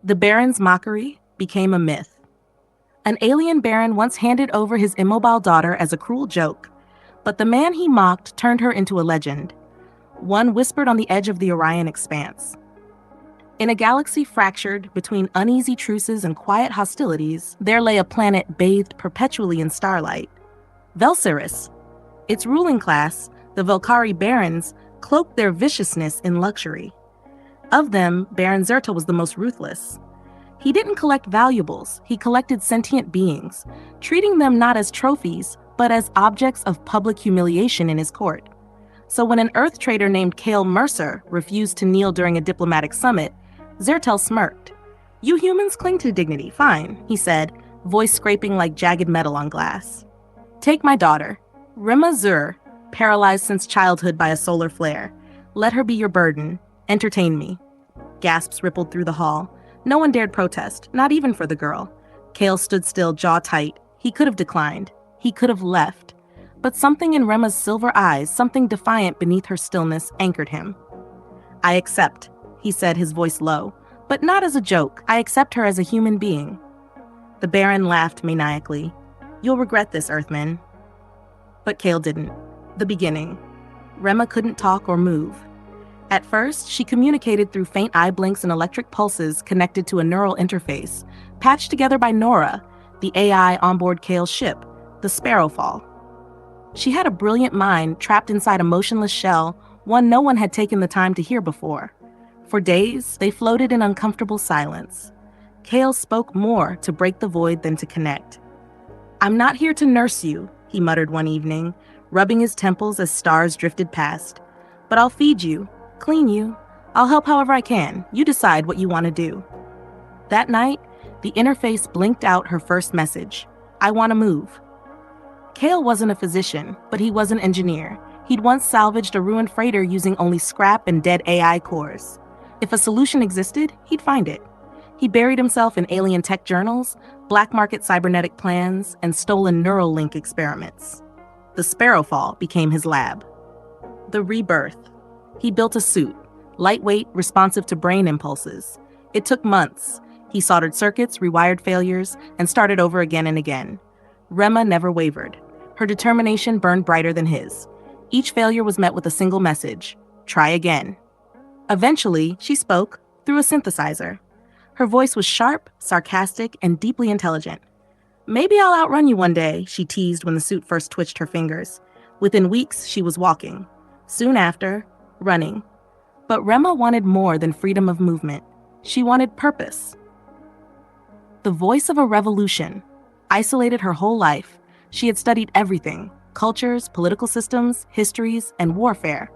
The Baron's mockery became a myth. An alien baron once handed over his immobile daughter as a cruel joke, but the man he mocked turned her into a legend, one whispered on the edge of the Orion expanse. In a galaxy fractured between uneasy truces and quiet hostilities, there lay a planet bathed perpetually in starlight. Velsiris. Its ruling class, the Velkari barons, cloaked their viciousness in luxury. Of them, Baron Zerta was the most ruthless. He didn't collect valuables, he collected sentient beings, treating them not as trophies, but as objects of public humiliation in his court. So when an Earth trader named Kale Mercer refused to kneel during a diplomatic summit, Zertel smirked. "You humans cling to dignity, fine," he said, voice scraping like jagged metal on glass. "Take my daughter, Rema'Xir, paralyzed since childhood by a solar flare. Let her be your burden. Entertain me." Gasps rippled through the hall. No one dared protest, not even for the girl. Kale stood still, jaw tight. He could have declined. He could have left. But something in Rema's silver eyes, something defiant beneath her stillness, anchored him. "I accept," he said, his voice low. "But not as a joke. I accept her as a human being." The Baron laughed maniacally. "You'll regret this, Earthman." But Kale didn't. The beginning. Rema couldn't talk or move. At first, she communicated through faint eye blinks and electric pulses connected to a neural interface, patched together by Nora, the AI onboard Kale's ship, the Sparrowfall. She had a brilliant mind trapped inside a motionless shell, one no one had taken the time to hear before. For days, they floated in uncomfortable silence. Kale spoke more to break the void than to connect. "I'm not here to nurse you," he muttered one evening, rubbing his temples as stars drifted past. "But I'll feed you, clean you. I'll help however I can. You decide what you want to do." That night, the interface blinked out her first message. "I want to move." Kale wasn't a physician, but he was an engineer. He'd once salvaged a ruined freighter using only scrap and dead AI cores. If a solution existed, he'd find it. He buried himself in alien tech journals, black market cybernetic plans, and stolen neural link experiments. The Sparrowfall became his lab. The rebirth. He built a suit, lightweight, responsive to brain impulses. It took months. He soldered circuits, rewired failures, and started over again and again. Rema never wavered. Her determination burned brighter than his. Each failure was met with a single message: try again. Eventually, she spoke through a synthesizer. Her voice was sharp, sarcastic, and deeply intelligent. "Maybe I'll outrun you one day," she teased when the suit first twitched her fingers. Within weeks, she was walking. Soon after, running. But Rema wanted more than freedom of movement. She wanted purpose. The voice of a revolution. Isolated her whole life, she had studied everything: cultures, political systems, histories, and warfare.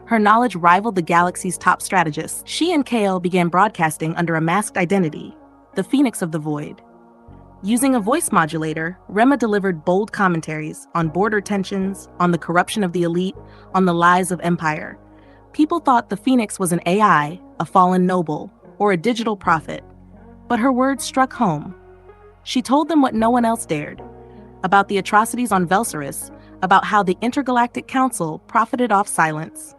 Her knowledge rivaled the galaxy's top strategists. She and Kale began broadcasting under a masked identity, the Phoenix of the Void. Using a voice modulator, Rema delivered bold commentaries on border tensions, on the corruption of the elite, on the lies of empire. People thought the Phoenix was an AI, a fallen noble, or a digital prophet. But her words struck home. She told them what no one else dared, about the atrocities on Velsiris, about how the Intergalactic Council profited off silence.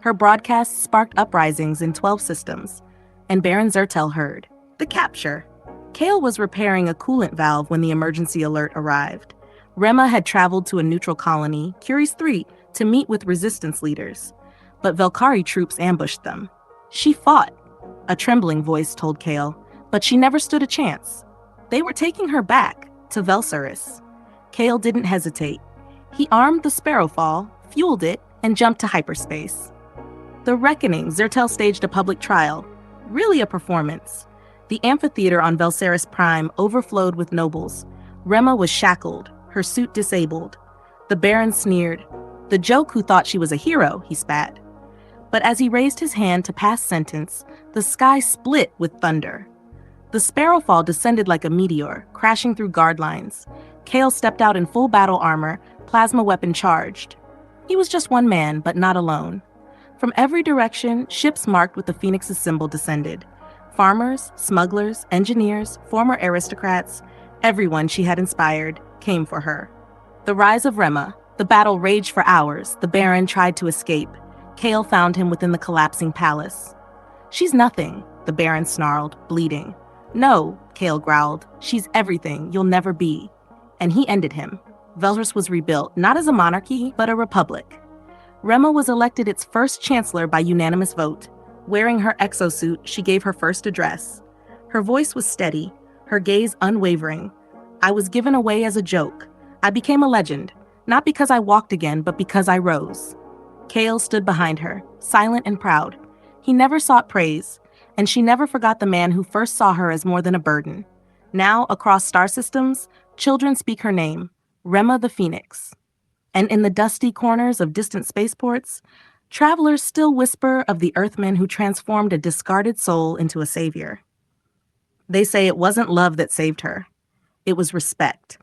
Her broadcasts sparked uprisings in 12 systems, and Baron Zertel heard. The capture. Kale was repairing a coolant valve when the emergency alert arrived. Rema had traveled to a neutral colony, Curies 3, to meet with resistance leaders. But Velkari troops ambushed them. She fought, a trembling voice told Kale, but she never stood a chance. They were taking her back to Velsiris. Kale didn't hesitate. He armed the Sparrowfall, fueled it, and jumped to hyperspace. The Reckoning, Zertel staged a public trial. Really a performance. The amphitheater on Velsiris Prime overflowed with nobles. Rema was shackled, her suit disabled. The Baron sneered. "The joke who thought she was a hero," he spat. But as he raised his hand to pass sentence, the sky split with thunder. The Sparrowfall descended like a meteor, crashing through guard lines. Kale stepped out in full battle armor, plasma weapon charged. He was just one man, but not alone. From every direction, ships marked with the Phoenix's symbol descended. Farmers, smugglers, engineers, former aristocrats, everyone she had inspired, came for her. The rise of Rema. The battle raged for hours. The Baron tried to escape. Kale found him within the collapsing palace. "She's nothing," the Baron snarled, bleeding. No, Kale growled. She's everything you'll never be. And he ended him. Velris was rebuilt, not as a monarchy, but a republic. Rema was elected its first chancellor by unanimous vote. Wearing her exosuit, she gave her first address. Her voice was steady, her gaze unwavering. I was given away as a joke. I became a legend, not because I walked again, but because I rose. Kale stood behind her, silent and proud. He never sought praise, and she never forgot the man who first saw her as more than a burden. Now, across star systems, children speak her name, Rema the Phoenix. And in the dusty corners of distant spaceports, travelers still whisper of the Earthman who transformed a discarded soul into a savior. They say it wasn't love that saved her. It was respect.